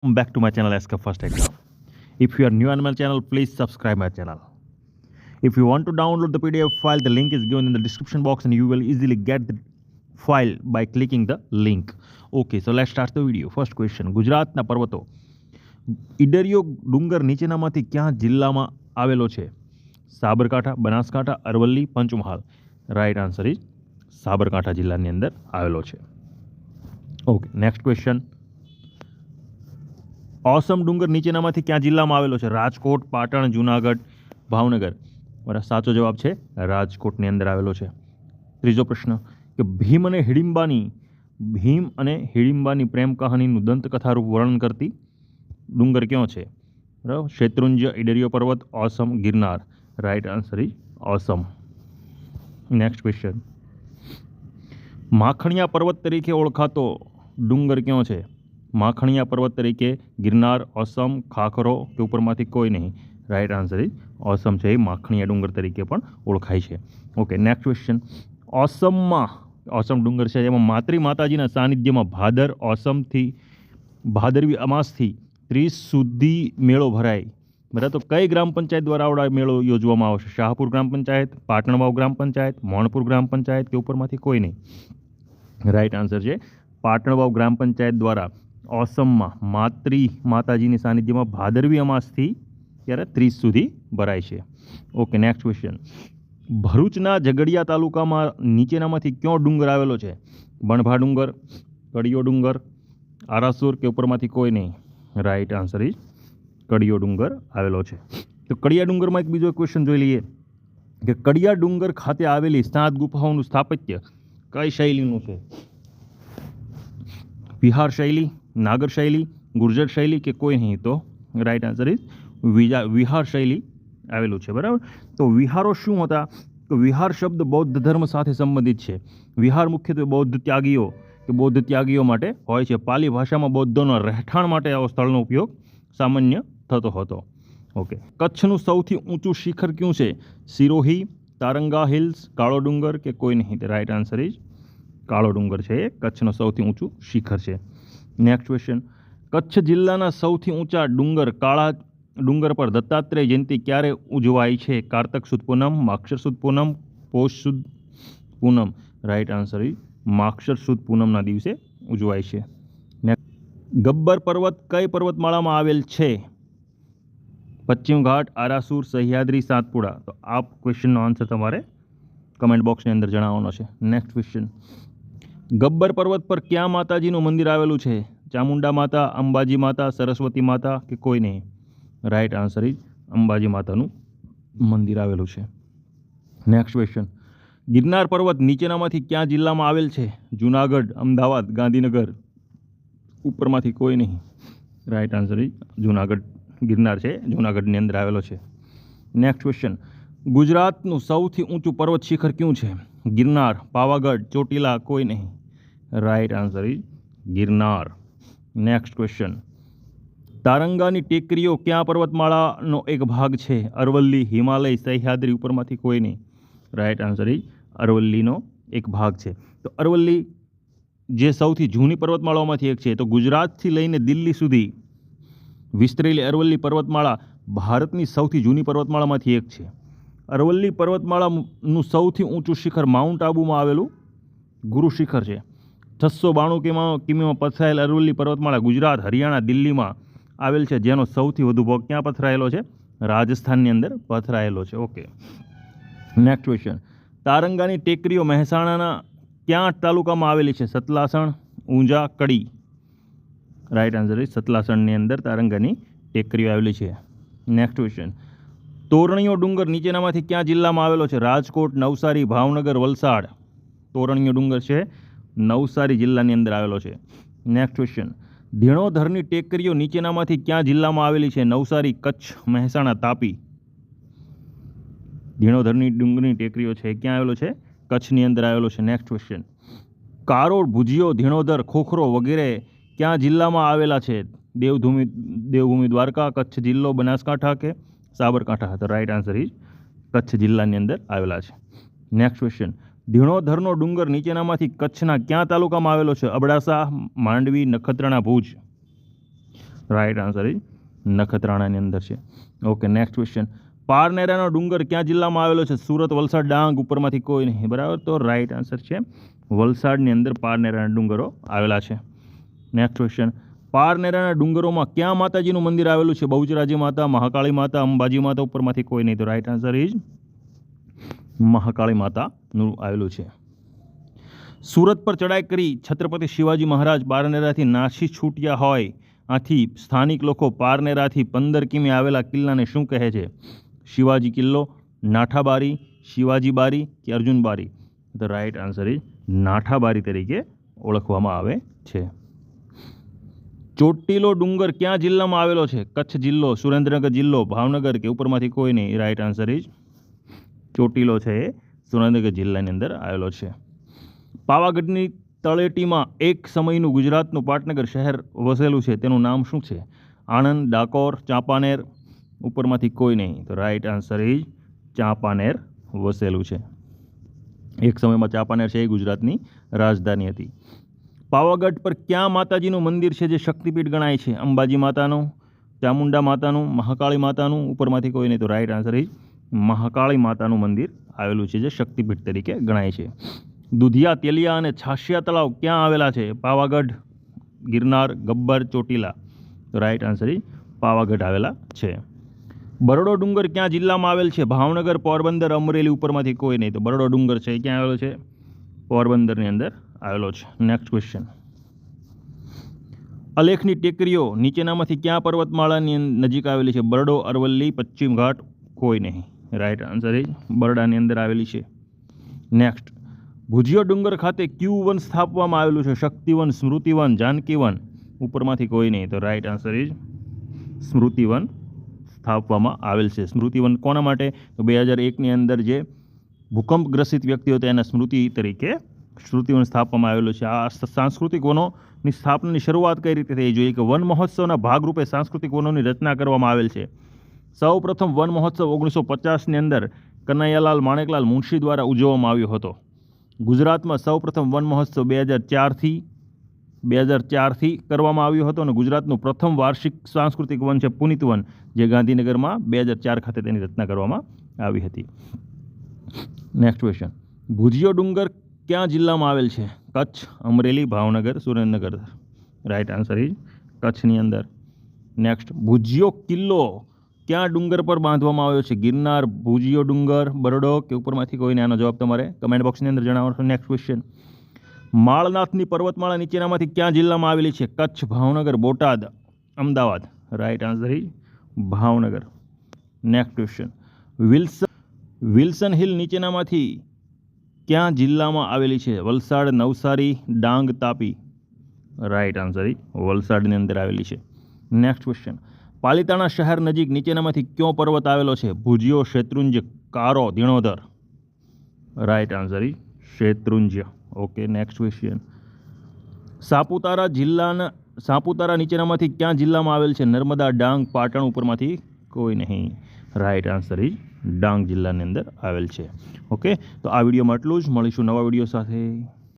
Back to my channel Ask First Exam. If you are new on my channel, please subscribe my channel. If you want to download the PDF file, the link is given in the description box and you will easily get the file by clicking the link. Okay, so let's start the video. First question. ગુજરાતના પર્વતો ઈડરિયો ડુંગર નીચેનામાંથી ક્યાં જિલ્લામાં આવેલો છે? Sabarkantha, Banaskantha, Aravalli, Panchmahal. Right answer is Sabarkantha જિલ્લાની અંદર આવેલો છે. Okay, next question. ઓસમ ડુંગર નીચેનામાંથી ક્યાં જિલ્લામાં આવેલો છે? રાજકોટ, પાટણ, જૂનાગઢ, ભાવનગર. બરાબર, સાચો જવાબ છે રાજકોટની અંદર આવેલો છે. ત્રીજો પ્રશ્ન કે ભીમ અને હિડિંબાની પ્રેમ કહાનીનું દંતકથારૂપ વર્ણન કરતી ડુંગર કયો છે? બરાબર, શેત્રુંજય, ઈડરિયો પર્વત, Osam, Girnar. Right answer is Osam. Next question. Makhaniya પર્વત તરીકે ઓળખાતો ડુંગર કયો છે? માખણિયા પર્વત તરીકે ગિરનાર, ઓસમ, ખાખરો કે ઉપરમાંથી કોઈ નહીં. રાઈટ આન્સર ઇઝ ઓસમ છે એ માખણિયા ડુંગર તરીકે પણ ઓળખાય છે. Okay, next question. ઓસમ ડુંગર છે એમાં માતૃ માતાજીના સાનિધ્યમાં ભાદરવી અમાસથી 30 સુધી મેળો ભરાય. બરાબર, તો કઈ ગ્રામ પંચાયત દ્વારા આવડા મેળો યોજવામાં આવશે? શાહપુર ગ્રામ પંચાયત, પાટણવાવ ગ્રામ પંચાયત, મોહનપુર ગ્રામ પંચાયત કે ઉપરમાંથી કોઈ નહીં. રાઈટ આન્સર છે પાટણવાવ ગ્રામ પંચાયત દ્વારા ઓસમમાં માતાજીની સાનિધ્યમાં ભાદરવી અમાસથી ત્યારે 30 સુધી ભરાય છે. Okay, next question. ભરૂચના ઝઘડિયા તાલુકામાં નીચેનામાંથી કયો ડુંગર આવેલો છે? બણભા ડુંગર, કડિયો ડુંગર, આરાસુર કે ઉપરમાંથી કોઈ નહીં. રાઈટ આન્સર ઇઝ કડિયો ડુંગર આવેલો છે. તો કડિયા ડુંગરમાં એક બીજો ક્વેશ્ચન જોઈ લઈએ કે કડિયા ડુંગર ખાતે આવેલી 7 ગુફાઓનું સ્થાપત્ય કઈ શૈલીનું છે? વિહાર શૈલી, નાગર શૈલી, ગુર્જર શૈલી કે કોઈ નહીં. તો રાઈટ આન્સર ઇઝ વિહાર શૈલી આવેલું છે. બરાબર, તો વિહારો શું હતા? તો વિહાર શબ્દ બૌદ્ધ ધર્મ સાથે સંબંધિત છે. વિહાર મુખ્યત્વે બૌદ્ધ ત્યાગીઓ માટે હોય છે. પાલી ભાષામાં બૌદ્ધોના રહેઠાણ માટે આવો સ્થળનો ઉપયોગ સામાન્ય થતો હતો. ઓકે, કચ્છનું સૌથી ઊંચું શિખર કયું છે? સિરોહી, તારંગા હિલ્સ, કાળો ડુંગર કે કોઈ નહીં. રાઈટ આન્સર ઇઝ કાળો ડુંગર છે એ કચ્છનું સૌથી ઊંચું શિખર છે. Next question. કચ્છ જિલ્લાના સૌથી ઊંચા ડુંગર કાળા ડુંગર પર દત્તાત્રેય જયંતિ ક્યારે ઉજવાય છે? કારતક સુદ પૂનમ, માક્ષર સુદ પૂનમ, પોષ સુદ પૂનમ. રાઈટ આન્સર ઇઝ માક્ષર સુદ પૂનમના દિવસે ઉજવાય છે. ગબ્બર પર્વત કઈ પર્વતમાળામાં આવેલ છે? પશ્ચિમ ઘાટ, આરાસુર, સહ્યાદ્રી, સાતપુડા. તો આ ક્વેશ્ચનનો આન્સર તમારે કમેન્ટ બોક્સની અંદર જણાવવાનો છે. Next question. ગબ્બર પર્વત પર ક્યાં માતાજીનું મંદિર આવેલું છે? ચામુંડા માતા, અંબાજી માતા, સરસ્વતી માતા કે કોઈ નહીં. રાઈટ આન્સર ઇઝ અંબાજી માતાનું મંદિર આવેલું છે. Next question. ગિરનાર પર્વત નીચેનામાંથી ક્યાં જિલ્લામાં આવેલ છે? જૂનાગઢ, અમદાવાદ, ગાંધીનગર, ઉપરમાંથી કોઈ નહીં. Right answer is Junagadh. Girnar છે જૂનાગઢની અંદર આવેલો છે. Next question. ગુજરાતનું સૌથી ઊંચું પર્વત શિખર કયું છે? ગિરનાર, પાવાગઢ, ચોટીલા કોઈ નહીં. Right answer is Girnar. Next question. તારંગાની ટેકરીઓ ક્યાં પર્વતમાળાનો એક ભાગ છે? અરવલ્લી, હિમાલય, સહ્યાદ્રી, ઉપરમાંથી કોઈ નહીં. રાઈટ આન્સર ઇઝ અરવલ્લીનો એક ભાગ છે. તો અરવલ્લી જે સૌથી જૂની પર્વતમાળાઓમાંથી એક છે. તો ગુજરાતથી લઈને દિલ્હી સુધી વિસ્તરેલી અરવલ્લી પર્વતમાળા ભારતની સૌથી જૂની પર્વતમાળામાંથી એક છે. અરવલ્લી પર્વતમાળાનું સૌથી ઊંચું શિખર માઉન્ટ આબુમાં આવેલું ગુરુ શિખર છે. 692 કિમીમાં પથરાયેલ અરવલ્લી પર્વતમાળા ગુજરાત, હરિયાણા, દિલ્હીમાં આવેલ છે, જેનો સૌથી વધુ ભાગ ક્યાં પથરાયેલો છે? રાજસ્થાનની અંદર પથરાયેલો છે. Okay, next question. તારંગાની ટેકરીઓ મહેસાણાના ક્યાં તાલુકામાં આવેલી છે? સતલાસણ, ઊંઝા, કડી. રાઈટ આન્સર ઇઝ સતલાસણની અંદર તારંગાની ટેકરીઓ આવેલી છે. Next question. તોરણીયો ડુંગર નીચેનામાંથી ક્યાં જિલ્લામાં આવેલો છે? રાજકોટ, નવસારી, ભાવનગર, વલસાડ. તોરણીયો ડુંગર છે નવસારી જિલ્લાની અંદર આવેલો છે. Next question. ધીણોધરની ટેકરીઓ નીચેનામાંથી ક્યાં જિલ્લામાં આવેલી છે? નવસારી, કચ્છ, મહેસાણા, તાપી. ધીણોધરની ડુંગરની ટેકરીઓ છે ક્યાં આવેલો છે? કચ્છની અંદર આવેલો છે. Next question. કારોડ, ભુજિયો, ધીણોધર, ખોખરો વગેરે ક્યાં જિલ્લામાં આવેલા છે? દેવભૂમિ દ્વારકા, કચ્છ જિલ્લો, બનાસકાંઠા કે સાબરકાંઠા. તો રાઈટ આન્સર ઇઝ કચ્છ જિલ્લાની અંદર આવેલા છે. Next question. ધીણોધરનો ડુંગર નીચેનામાંથી કચ્છના ક્યાં તાલુકામાં આવેલો છે? Abdasa, Mandvi, Nakhatrana, Bhuj. Right answer is નખત્રાણાની અંદર છે. Okay, next question. પારનેરાનો ડુંગર ક્યાં જિલ્લામાં આવેલો છે? સુરત, વલસાડ, ડાંગ, ઉપરમાંથી કોઈ નહીં. બરાબર, તો રાઈટ આન્સર છે વલસાડની અંદર પારનેરાના ડુંગરો આવેલા છે. Next question. પારનેરાના ડુંગરોમાં ક્યાં માતાજીનું મંદિર આવેલું છે? બહુચરાજી માતા, મહાકાળી માતા, અંબાજી માતા, ઉપરમાંથી કોઈ નહીં. તો રાઈટ આન્સર ઇઝ મહાકાળી માતાનું આવેલું છે. સુરત પર ચડાઈ કરી છત્રપતિ શિવાજી મહારાજ પારનેરાથી નાસી છૂટ્યા હોય, આથી સ્થાનિક લોકો પારનેરાથી 15 કિમી આવેલા કિલ્લાને શું કહે છે? શિવાજી કિલ્લો, નાઠાબારી, શિવાજી બારી કે અર્જુન બારી? તો રાઈટ આન્સર ઇઝ નાઠાબારી તરીકે ઓળખવામાં આવે છે. ચોટીલો ડુંગર ક્યાં જિલ્લામાં આવેલો છે? કચ્છ જિલ્લો, સુરેન્દ્રનગર જિલ્લો, ભાવનગર કે ઉપરમાંથી કોઈ નહીં. રાઈટ આન્સર ઇઝ ચોટીલો છે એ સુરેન્દ્રનગર જિલ્લાની અંદર આવેલો છે. પાવાગઢની તળેટીમાં એક સમયનું ગુજરાતનું પાટનગર શહેર વસેલું છે, તેનું નામ શું છે? આણંદ, ડાકોર, ચાંપાનેર, ઉપરમાંથી કોઈ નહીં. તો રાઈટ આન્સર ઇઝ ચાંપાનેર વસેલું છે. એક સમયમાં ચાંપાનેર છે એ ગુજરાતની રાજધાની હતી. પાવાગઢ પર ક્યાં માતાજીનું મંદિર છે જે શક્તિપીઠ ગણાય છે? અંબાજી માતાનું, ચામુંડા માતાનું, મહાકાળી માતાનું, ઉપરમાંથી કોઈ નહીં. તો રાઈટ આન્સર ઇઝ મહાકાળી માતાનું મંદિર આવેલું છે જે શક્તિપીઠ તરીકે ગણાય છે. દુધિયા, તેલિયા અને છાશિયા તળાવ ક્યાં આવેલા છે? પાવાગઢ, ગિરનાર, ગબ્બર, ચોટીલા? તો રાઈટ આન્સર ઇઝ પાવાગઢ આવેલા છે. બરડો ડુંગર ક્યાં જિલ્લામાં આવેલ છે? ભાવનગર, પોરબંદર, અમરેલી, ઉપરમાંથી કોઈ નહીં. તો બરડો ડુંગર છે એ ક્યાં આવેલો છે? પોરબંદરની અંદર આવેલો છે. Next question. અલેખની ટેકરીઓ નીચેનામાંથી ક્યાં પર્વતમાળાની નજીક આવેલી છે? બરડો, અરવલ્લી, પશ્ચિમ ઘાટ? કોઈ નહીં. રાઈટ આન્સર ઇઝ બરડાની અંદર આવેલી છે. નેક્સ્ટ. ભુજિયો ડુંગર ખાતે ક્યુ વન સ્થાપવામાં આવેલું છે? શક્તિવન, સ્મૃતિવન, જાનકીવન? ઉપરમાંથી કોઈ નહીં. તો રાઈટ આન્સર ઇઝ સ્મૃતિવન સ્થાપવામાં આવેલ છે. સ્મૃતિવન કોના માટે? તો 2001ની અંદર જે ભૂકંપગ્રસ્ત વ્યક્તિઓ હતા એના સ્મૃતિ તરીકે સ્મૃતિવન સ્થાપવામાં આવેલું છે. આ સાંસ્કૃતિક વનોની સ્થાપનાની શરૂઆત કઈ રીતે થઈ? જોઈએ કે વન મહોત્સવના ભાગરૂપે સાંસ્કૃતિક વનોની રચના કરવામાં આવેલ છે. સૌ પ્રથમ વન મહોત્સવ 1950ની અંદર કનૈયાલાલ માણેકલાલ મુનશી દ્વારા ઉજવવામાં આવ્યો હતો. ગુજરાતમાં સૌ પ્રથમ વન મહોત્સવ 2004થી કરવામાં આવ્યો હતો અને ગુજરાતનું પ્રથમ વાર્ષિક સાંસ્કૃતિક વન છે પુનિત વન, જે ગાંધીનગરમાં 2004 ખાતે તેની રચના કરવામાં આવી હતી. Next question. ભુજિયો ડુંગર ક્યાં જિલ્લામાં આવેલ છે? Kutch, Amreli, Bhavnagar, Surendranagar? Right answer is કચ્છની અંદર. નેક્સ્ટ. ભુજિયો કિલ્લો ક્યાં ડુંગર પર બાંધવામાં આવ્યો છે? ગિરનાર, ભુજિયો ડુંગર, બરડો કે ઉપરમાંથી કોઈને? આનો જવાબ તમારે કમેન્ટ બોક્સની અંદર જણાવશો. Next question. માળનાથની પર્વતમાળા નીચેનામાંથી ક્યાં જિલ્લામાં આવેલી છે? Kutch, Bhavnagar, Botad, Ahmedabad? Right answer is Bhavnagar. Next question. Wilson hill નીચેનામાંથી ક્યાં જિલ્લામાં આવેલી છે? Valsad, Navsari, Dang, Tapi? Right answer is વલસાડની અંદર આવેલી છે. Next question. પાલિતાણા શહેર નજીક નીચેનામાંથી કયો પર્વત આવેલો છે? Bhujiyo, Shetrunjay, Karo, Dhinodhar? Right answer is Shetrunjay. Okay, next question. Saputara નીચેનામાંથી ક્યાં જિલ્લામાં આવેલ છે? નર્મદા, ડાંગ, પાટણ? ઉપરમાંથી કોઈ નહીં. રાઈટ આન્સર ઇઝ ડાંગ જિલ્લાની અંદર આવેલ છે. ઓકે, તો આ વિડીયોમાં આટલું જ. મળીશું નવા વિડીયો સાથે.